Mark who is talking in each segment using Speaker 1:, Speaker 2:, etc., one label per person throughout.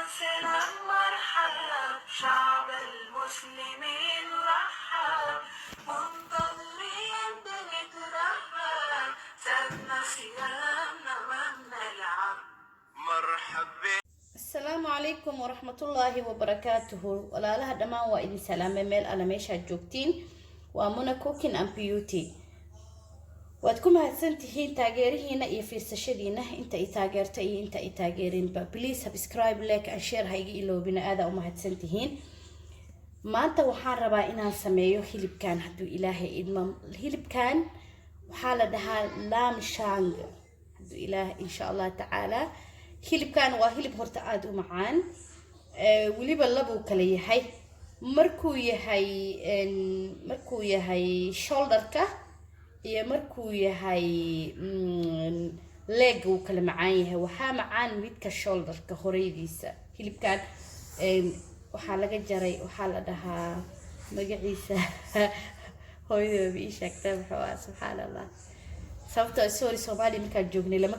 Speaker 1: سلام مرحبا شعب المسلمين رحب منتظرين بنترحب سابنا صيامنا ما بنلعب مرحبا. السلام عليكم ورحمة الله وبركاته. ولا لها دمان وإذن سلامة ميل أنا ميشا جوكتين ومنا كوكين أم بيوتي وادكم هادسنتهين تاغيرهينا iyo fiirsashadiina inta ay taageerto iyo inta ay taageerin ba please subscribe like and share hayga iloobina aad u mahadsantihiin maanta waxaan rabaa inaan sameeyo hilibkan haduu ilaahay idmo hilibkan waxa la dhahaa lam shang haduu ilaahay insha Allah taala hilibkan waa hilib horta aad u macaan waliba labo kala yahay markuu yahay shoulderka iyo markuu yahay leg uu kala macaan yahay waxa macaan midka shoulderka horeydiisa hilibkan waxa laga jaray waxa la dhahaa magaciisa hooyada ii sheegtay waxa subhanallah sababta sorry Soomaali marka joognay lama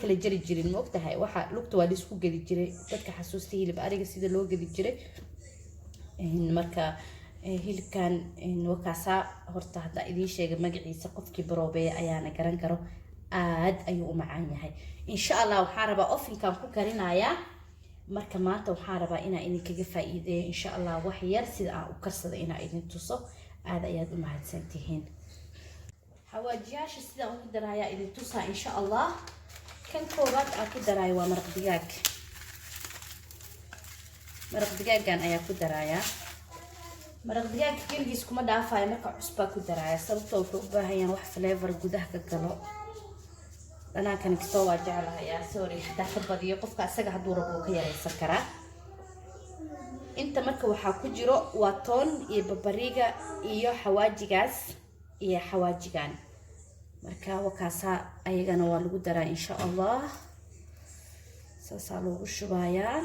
Speaker 1: kala jari jirin ma ogtahay waxa lugta waa isku gadi jiray dadka xasuustay hilib ariga sida loo gadi jiray marka hilibkan wakaasa horta hada idin sheegay magaciisa qofkii baroobeey ayaana garan karo aad ayuu u macaan yahay insha Allah waxaan rabaa ofinkan ku karinayaa marka maanta waxaan rabaa inaan idin kaga faa'iideeyo insha Allah wax yar sida aan u karsado inaan idin tuso aad ayaad u mahadsantihiin xawaajiyaasha sida aan ku darayaa idin tusaa insha Allah kan koobaad aan ku darayo waa maraq digaagan ayaa ku darayaa maraq digaag keligiis kuma dhaafayo marka cusba ku daraaya sababtoo wuxuu u baahan yahay wax flavor gudaha ka galo anaa kan kastoo waa jeclahay sorry hadaa ka badiyo qofka asaga haduu rabo ka yareysan karaa inta marka waxa ku jiro waa toon iyo babariga iyo xawaajigaas iyo xawaajigan marka wakaasa ayagana waa lagu daraa insha Allah saasa loogu shubayaa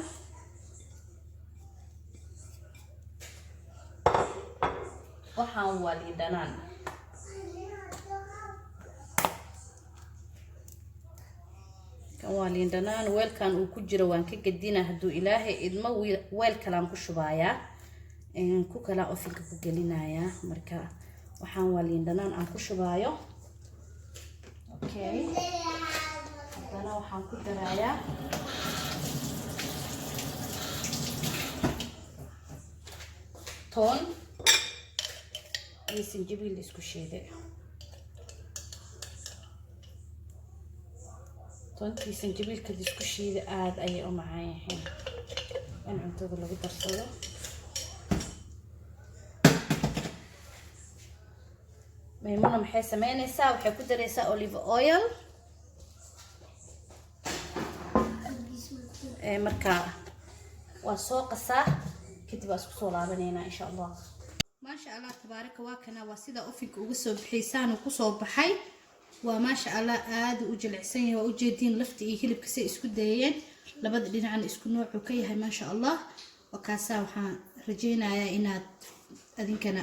Speaker 1: waxaan waa liidhanaan kan waa liidhanaan weelkan uu ku jiro waan ka gadina haduu ilaahay idmo weel kale aan ku shubayaa ku kala ofinka ku gelinayaa marka waxaan waa liidhanaan aan ku shubaayo okay hadana waxaan ku darayaa toon sinjibiil isku sheeday toontii sinjibiilka isku sheeday aad ayay u macaan yihiin in cuntada lagu darsado maymuna maxay sameynaysaa waxay ku daraysaa olive oil marka waa soo qasaa kadib waa isku soo laabaneynaa insha Allah ما شاء الله تبارك وكنا وسيدا أوفيك وقصوا بحيسان وقصوا بحي وما شاء الله عاد وجل عسين وجدين لفتي هلب كسي اسكو دايين لبد لنا عن اسكو نوع وكيها ما شاء الله وكاسا وحان رجينا يا إناد أذين كان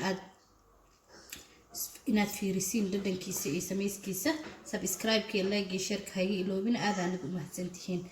Speaker 1: إناد في رسين لدن كيسي سميس كيسة سبسكرايب كي لاقي شرك هاي لو بين آذان مهتنتهين